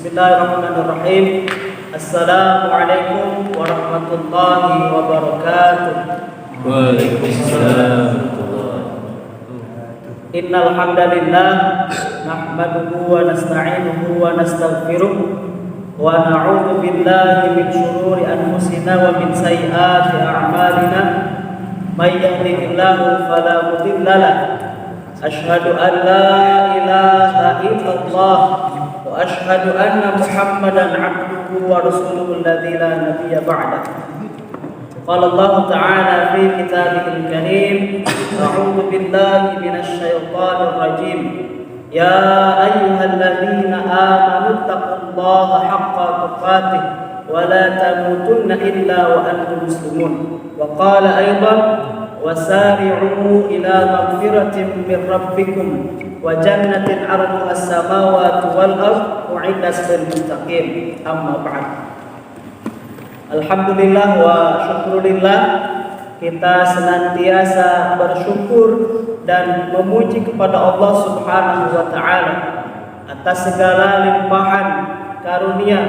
Bismillahirrahmanirrahim. Assalamualaikum warahmatullahi wabarakatuh. Waalaikumsalam. Innal hamdalillah nahmaduhu wa nasta'inuhu wa nastaghfiruh wa na'udzu billahi min shururi anfusina wa min sayyiati a'malina. May yahdihillahu fala mudilla lahu. Asyhadu an la ilaha illallah wa asyhadu anna Muhammadan 'abduhu wa rasuluhu alladzi la nabiyya ba'dahu. Qala Allah ta'ala fi kitabihil karim, a'udzu billahi minasy syaithanir rajim. Ya ayyuhalladzina amanu taqullaha haqqa tuqatih wa la tamutunna illa wa antum muslimun. Wa qala aidan wasari'u ila maghfiratin min rabbikum wa jannatin 'arduha as-samawati wal ardh u'iddat lil muttaqin. Amma ba'd. Alhamdulillah wa syukurillah, kita senantiasa bersyukur dan memuji kepada Allah Subhanahu wa taala atas segala limpahan karunia,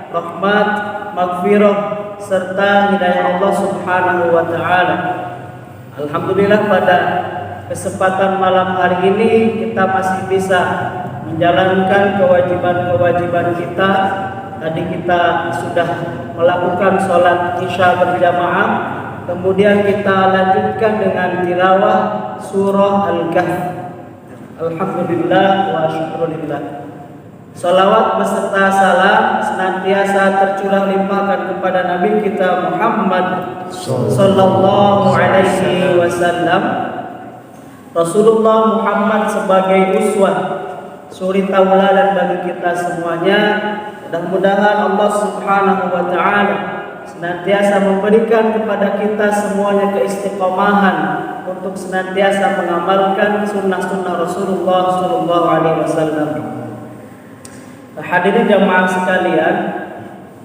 rahmat, maghfirah serta hidayah Allah Subhanahu wa taala. Alhamdulillah, pada kesempatan malam hari ini kita masih bisa menjalankan kewajiban-kewajiban kita. Tadi kita sudah melakukan sholat isya berjamaah, kemudian kita lanjutkan dengan tilawah surah Al-Kahf. Alhamdulillah wa syukurillah. Salawat beserta salam senantiasa tercurah limpahkan kepada Nabi kita Muhammad sallallahu alaihi wasallam. Rasulullah Muhammad sebagai uswah, suri tauladan bagi kita semuanya. Mudah-mudahan Allah Subhanahu wa taala senantiasa memberikan kepada kita semuanya keistiqomahan untuk senantiasa mengamalkan sunnah-sunnah Rasulullah sallallahu alaihi wasallam. Hadirin jamaah sekalian,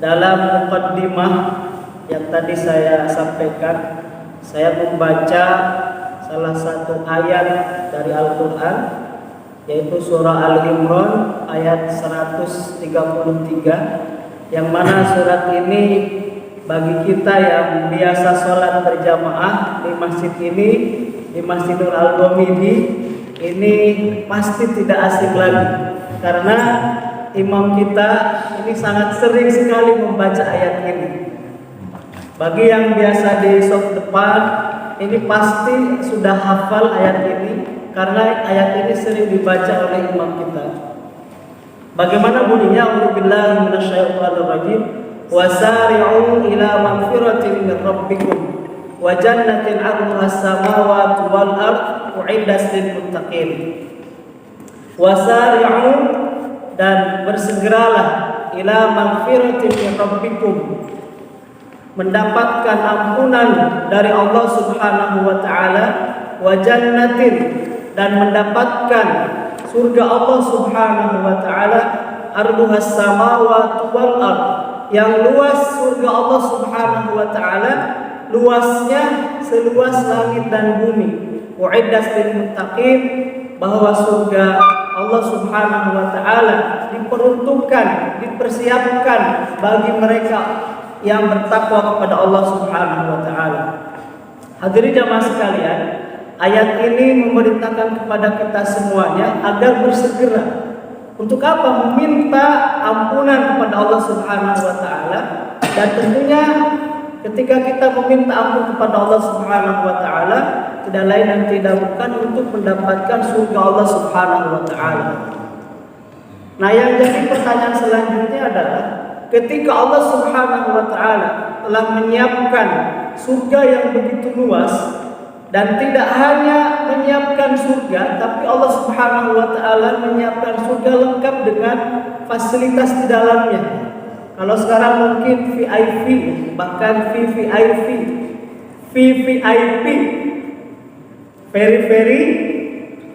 dalam muqaddimah yang tadi saya sampaikan, saya membaca salah satu ayat dari Al-Qur'an, yaitu surah Al-Imran ayat 133, yang mana surat ini bagi kita yang biasa sholat berjamaah di masjid ini, di Masjidul Al-Ghamidi ini, pasti tidak asing lagi, karena imam kita ini sangat sering sekali membaca ayat ini. Bagi yang biasa di saf depan, ini pasti sudah hafal ayat ini, karena ayat ini sering dibaca oleh imam kita. Bagaimana bunyinya? A'udzubillahi minasyaitonir rajim. Wasari'u ila maghfiratin min rabbikum wa jannatin 'arduha as-samawati wal ardh u'iddat lil muttaqin. Wasari'u, dan bersegeralah, ila maghfiratin min rabbikum, mendapatkan ampunan dari Allah Subhanahu wa taala, wa jannatin, dan mendapatkan surga Allah Subhanahu wa taala, arduhas samawati wal ardh, yang luas surga Allah Subhanahu wa taala, luasnya seluas langit dan bumi. U'iddat lil muttaqin, bahwa surga Allah Subhanahu wa taala diperuntukkan, dipersiapkan bagi mereka yang bertakwa kepada Allah Subhanahu wa taala. Hadirin jamaah sekalian, ayat ini memerintahkan kepada kita semuanya agar bersegera. Untuk apa? Meminta ampunan kepada Allah Subhanahu wa taala. Dan tentunya ketika kita meminta ampun kepada Allah Subhanahu wa taala, tidak lain dan tidak bukan untuk mendapatkan surga Allah Subhanahu wa taala. Nah, yang jadi pertanyaan selanjutnya adalah, ketika Allah Subhanahu wa taala telah menyiapkan surga yang begitu luas, dan tidak hanya menyiapkan surga, tapi Allah Subhanahu wa taala menyiapkan surga lengkap dengan fasilitas di dalamnya. Kalau sekarang mungkin VIP, bahkan VVIP, VVIP, very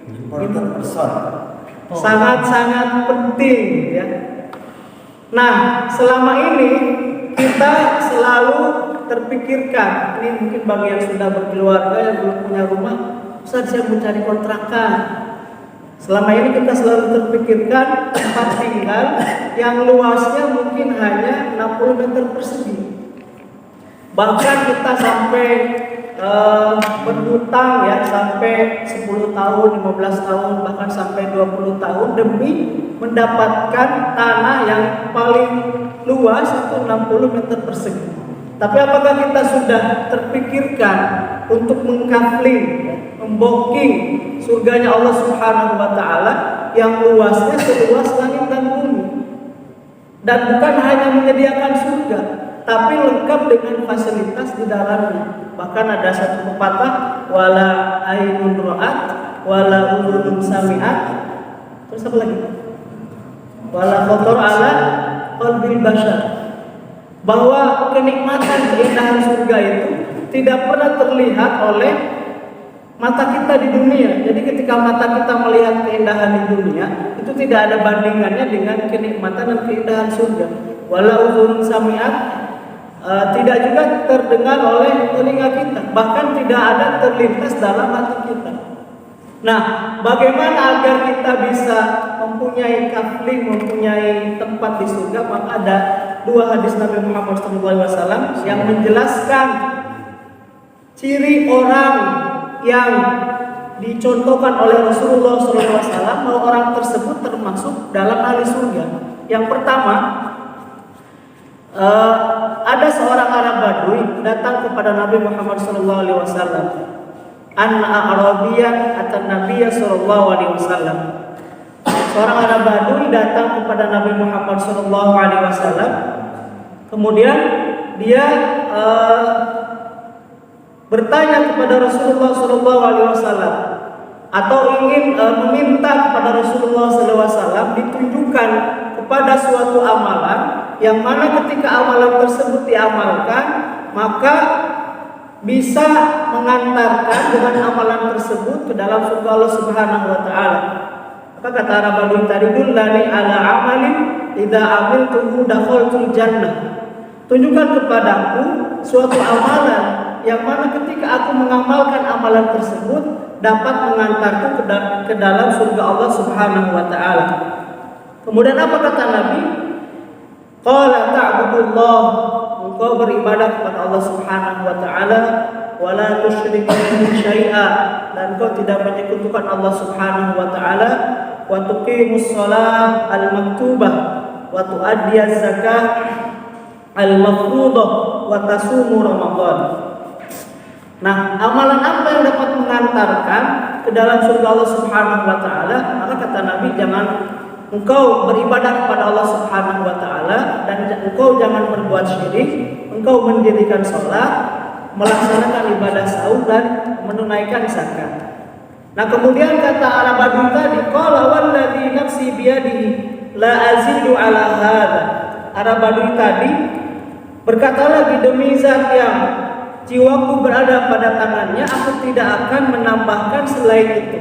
important person, sangat-sangat penting, ya. Nah, selama ini kita selalu terpikirkan, ini mungkin bagi yang sudah berkeluarga, yang belum punya rumah, Ustaz, saya mau cari kontrakan. Selama ini kita selalu terpikirkan tempat tinggal yang luasnya mungkin hanya 60 meter persegi. Bahkan kita sampai berhutang ya sampai 10 tahun, 15 tahun, bahkan sampai 20 tahun demi mendapatkan tanah yang paling luas itu 60 meter persegi. Tapi apakah kita sudah terpikirkan untuk mengkafling, memboking surganya Allah Subhanahu wa taala yang luasnya seluas langit dan bumi? Dan bukan hanya menyediakan surga, tapi lengkap dengan fasilitas di dalamnya. Bahkan ada satu pepatah, wala ainun ra'at wala udhun sami'at. Terus apa lagi? Wala khatar ala qalbil bashar. Bahwa kenikmatan keindahan surga itu tidak pernah terlihat oleh mata kita di dunia. Jadi ketika mata kita melihat keindahan di dunia, itu tidak ada bandingannya dengan kenikmatan dan keindahan surga. Wala udhun sami'at, tidak juga terdengar oleh telinga kita, bahkan tidak ada terlintas dalam hati kita. Nah, bagaimana agar kita bisa mempunyai kafling, mempunyai tempat di surga? Maka ada dua hadis Nabi Muhammad SAW yang menjelaskan ciri orang yang dicontohkan oleh Rasulullah SAW bahwa orang tersebut termasuk dalam ahli surga. Yang pertama, ada seorang Arab Badui datang kepada Nabi Muhammad SAW. An-Arabiyan atan Nabiya sallallahu alaihi wasallam. Seorang Arab Badui datang kepada Nabi Muhammad sallallahu alaihi wasallam. Kemudian dia bertanya kepada Rasulullah sallallahu alaihi wasallam atau ingin meminta kepada Rasulullah sallallahu alaihi wasallam ditunjukkan kepada suatu amalan yang mana ketika amalan tersebut diamalkan maka bisa mengantarkan dengan amalan tersebut ke dalam surga Allah Subhanahu wa taala. Maka kata Arab Badui tadi, dullani ala amalin idza amiltuhu dakhaltul jannah. Tunjukkan kepadaku suatu amalan yang mana ketika aku mengamalkan amalan tersebut dapat mengantarku ke dalam surga Allah Subhanahu wa taala. Kemudian apa kata Nabi? Qala ta'budullah, engkau beribadah kepada Allah Subhanahu wa taala, wa la tusyriku bihi syai'a, dan engkau tidak menyekutukan Allah Subhanahu wa taala, wa tuqimus shalah al-maktubah wa tu'addiyaz zakah al-mafruḍah wa tasumu Ramadan. Nah, amalan apa yang dapat mengantarkan ke dalam surga Allah Subhanahu wa taala? Maka kata Nabi, jangan engkau beribadah kepada Allah Subhanahu wa taala dan engkau jangan berbuat syirik, engkau mendirikan salat, melaksanakan ibadah saum dan menunaikan zakat. Nah, kemudian kata Arab Badui tadi, qala walladzi nafsi biyadihi la azidu ala hadza. Arab Badui tadi berkata lagi, demi zat yang jiwaku berada pada tangannya, aku tidak akan menambahkan selain itu.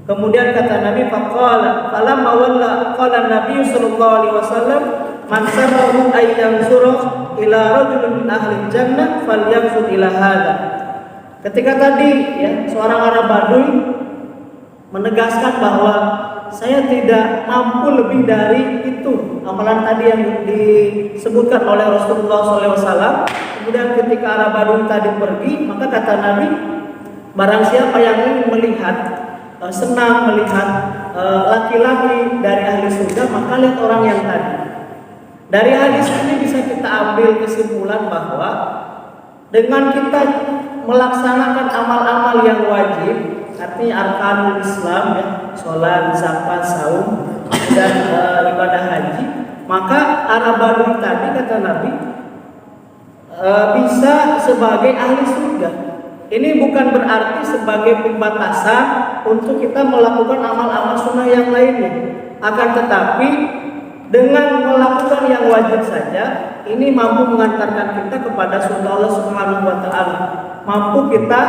Kemudian kata Nabi, faqala falamma walla qala Nabi sallallahu alaihi wasallam, man sabahu ay yanzura ila rajulin min ahli jannah falyanzur ila hadza. Ketika tadi ya seorang Arab Badui menegaskan bahwa saya tidak mampu lebih dari itu amalan tadi yang disebutkan oleh Rasulullah SAW. Kemudian ketika Arab Badui tadi pergi, maka kata Nabi, barang siapa yang ingin melihat senang melihat laki-laki dari ahli surga, maka lihat orang yang tadi. Dari hadis ini bisa kita ambil kesimpulan bahwa dengan kita melaksanakan amal-amal yang wajib, artinya arkanul Islam ya, sholat, zakat, saum dan ibadah haji, maka Arab Badui tadi kata Nabi bisa sebagai ahli surga. Ini bukan berarti sebagai pembatasan untuk kita melakukan amal-amal sunnah yang lainnya. Akan tetapi dengan melakukan yang wajib saja, ini mampu mengantarkan kita kepada surga Allah Subhanahu wa taala. Mampu kita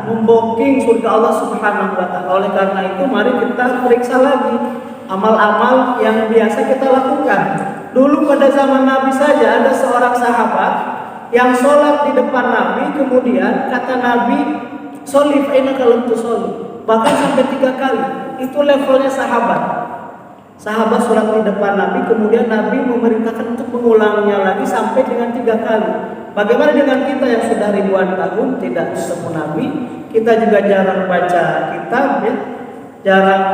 memboking surga Allah Subhanahu wa taala. Oleh karena itu mari kita periksa lagi amal-amal yang biasa kita lakukan. Dulu pada zaman Nabi saja ada seorang sahabat yang sholat di depan Nabi, kemudian kata Nabi, "Sholli fa innaka lam tusolli." bahkan sampai 3 kali. Itu levelnya sahabat. Sahabat sholat di depan Nabi, kemudian Nabi memerintahkan untuk mengulangnya lagi sampai dengan 3 kali. Bagaimana dengan kita yang sudah ribuan tahun tidak bertemu Nabi? Kita juga jarang baca kitab, ya, jarang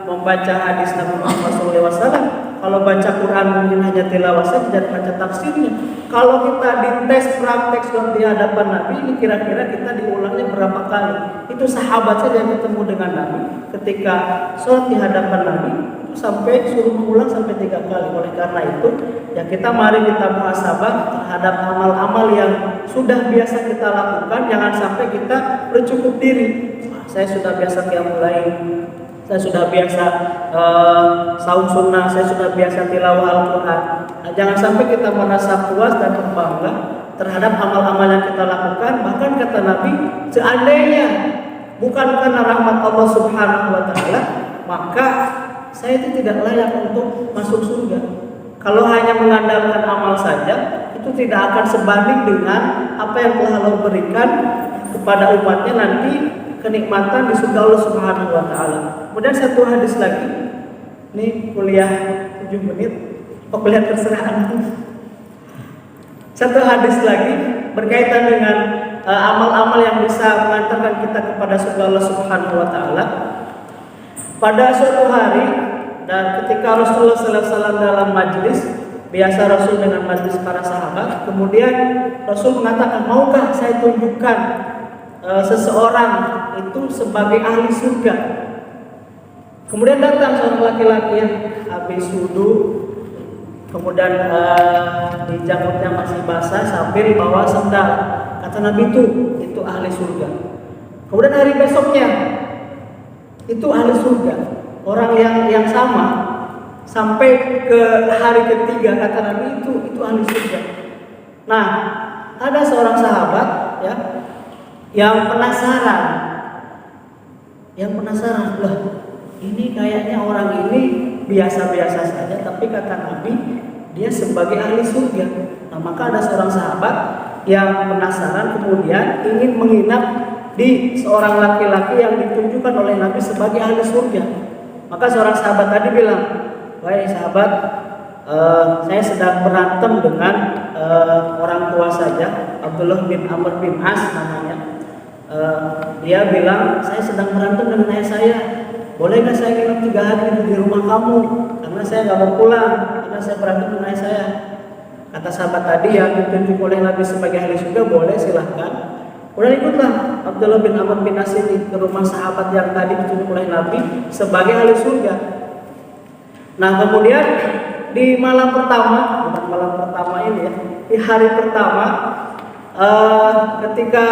membaca hadis Nabi Muhammad SAW. Kalau baca Quran mungkin hanya tilawah saja, tidak baca tafsirnya. Kalau kita dites praktek sholat di hadapan Nabi, ini kira-kira kita diulangnya berapa kali? Itu sahabat saja yang ketemu dengan Nabi ketika sholat di hadapan Nabi itu sampai suruh mengulang sampai 3 kali. Oleh karena itu, ya kita mari kita muhasabah terhadap amal-amal yang sudah biasa kita lakukan. Jangan sampai kita bercukup diri. Saya sudah biasa qiyamul lail, saya sudah biasa saum sunnah, saya sudah biasa tilawah Al-Quran. Nah, jangan sampai kita merasa puas dan berbangga terhadap amal-amal yang kita lakukan. Bahkan kata Nabi, seandainya bukan karena rahmat Allah Subhanahu wa Ta'ala, maka saya itu tidak layak untuk masuk surga. Kalau hanya mengandalkan amal saja, itu tidak akan sebanding dengan apa yang telah Allah berikan kepada umatnya nanti, kenikmatan di surga Allah Subhanahu wa Ta'ala. Kemudian satu hadis lagi, ini kuliah 7 menit, kuliah terserah Anda. Satu hadis lagi berkaitan dengan amal-amal yang bisa mengantarkan kita kepada surga Allah Subhanahu wa Ta'ala. Pada suatu hari, dan ketika Rasulullah SAW dalam majlis, biasa Rasul dengan majlis para sahabat, kemudian Rasul mengatakan, maukah saya tunjukkan seseorang itu sebagai ahli surga? Kemudian datang seorang laki-laki yang habis wudu, kemudian di janggutnya masih basah sambil bawa sendal. Kata Nabi, itu ahli surga. Kemudian hari besoknya, itu ahli surga. Orang yang sama sampai ke hari ketiga, kata Nabi, itu ahli surga. Nah, ada seorang sahabat, ya, yang penasaran, lah, ini kayaknya orang ini biasa-biasa saja, tapi kata Nabi dia sebagai ahli surga. Nah, maka ada seorang sahabat yang penasaran, kemudian ingin menginap di seorang laki-laki yang ditunjukkan oleh Nabi sebagai ahli surga. Maka seorang sahabat tadi bilang, wahai sahabat, saya sedang berantem dengan orang tua saja, Abdullah bin Amr bin As namanya. Dia bilang, saya sedang berantem dengan ayah saya. Boleh nggak saya nginep 3 hari di rumah kamu? Karena saya nggak mau pulang, karena saya berantem dengan ayah saya. Kata sahabat tadi yang ditunjuk oleh Nabi sebagai ahli surga, boleh, silahkan. Kemudian ikutlah Abdullah bin Amr bin As ke rumah sahabat yang tadi ditunjuk oleh Nabi sebagai ahli surga. Nah, kemudian di malam pertama, bukan malam pertama ini ya, di hari pertama, ketika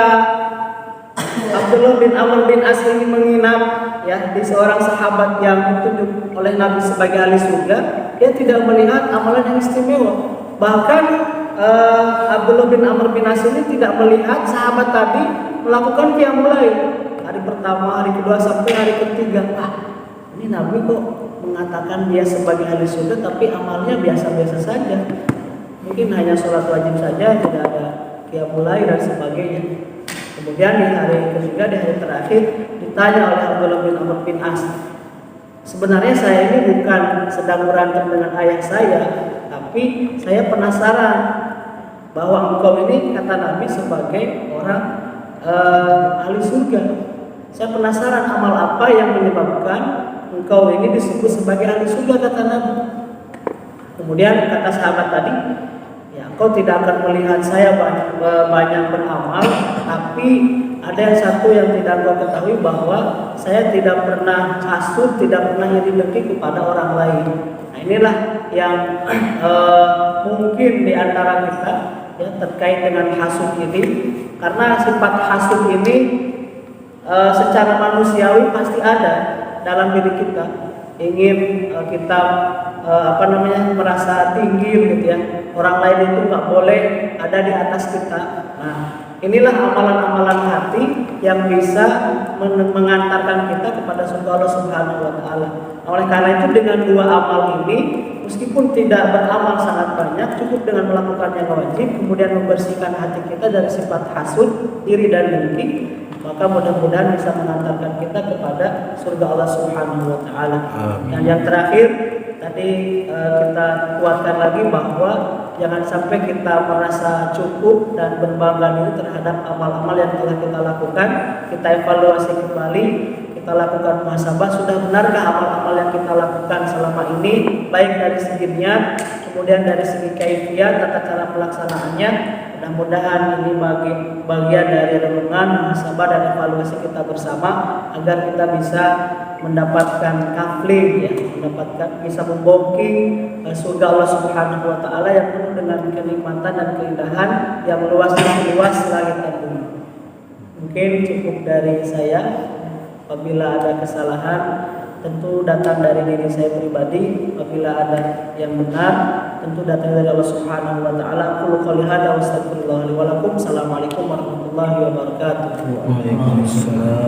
Abdullah bin Amr bin As ini menginap, ya, di seorang sahabat yang ditunjuk oleh Nabi sebagai ahli surga, dia tidak melihat amalan yang istimewa. Bahkan Abdullah bin Amr bin As ini tidak melihat sahabat tadi melakukan qiyamul lail. Hari pertama, hari kedua, sampai hari ketiga. Ini Nabi kok mengatakan dia sebagai ahli surga, tapi amalnya biasa-biasa saja. Mungkin hanya sholat wajib saja, tidak ada qiyamul lail dan sebagainya. Kemudian di hari ketiga, di hari terakhir, ditanya oleh Abdullah bin Amr bin As, sebenarnya saya ini bukan sedang berantem dengan ayah saya, tapi saya penasaran bahwa engkau ini, kata Nabi, sebagai orang ahli surga. Saya penasaran amal apa yang menyebabkan engkau ini disebut sebagai ahli surga, kata Nabi. Kemudian kata sahabat tadi, ya, engkau tidak akan melihat saya banyak beramal, tapi ada yang satu yang tidak engkau ketahui, bahwa saya tidak pernah hasud, tidak pernah iri dengki kepada orang lain. Nah, inilah yang mungkin di antara kita, ya, terkait dengan hasud ini, karena sifat hasud ini secara manusiawi pasti ada dalam diri kita. Ingin kita merasa tinggi, gitu ya. Orang lain itu nggak boleh ada di atas kita. Nah, inilah amalan-amalan hati yang bisa mengantarkan kita kepada surga Allah Subhanahu wa Ta'ala. Oleh karena itu, dengan 2 amal ini, meskipun tidak beramal sangat banyak, cukup dengan melakukan yang wajib, kemudian membersihkan hati kita dari sifat hasud, iri dan dengki, maka mudah-mudahan bisa mengantarkan kita kepada surga Allah Subhanahu wa taala. Dan yang terakhir tadi kita kuatkan lagi bahwa jangan sampai kita merasa cukup dan berbangga diri terhadap amal-amal yang telah kita lakukan. Kita evaluasi kembali, kita lakukan muhasabah, sudah benarkah amal-amal yang kita lakukan selama ini, baik dari segi niat, kemudian dari segi kaifiyat, tata cara pelaksanaannya. Mudah-mudahan ini bagian dari renungan, muhasabah dan evaluasi kita bersama agar kita bisa mendapatkan kafling, ya, bisa membooking surga Allah Subhanahu wa taala yang penuh dengan kenikmatan dan keindahan yang luas langit dan bumi. Mungkin cukup dari saya. Apabila ada kesalahan tentu datang dari diri saya pribadi. Apabila ada yang benar tentu datang dari Allah Subhanahu wa taala. Qul qouli hadza wa astaghfirullah li wa lakum. Assalamualaikum warahmatullahi wabarakatuh. Waalaikumsalam.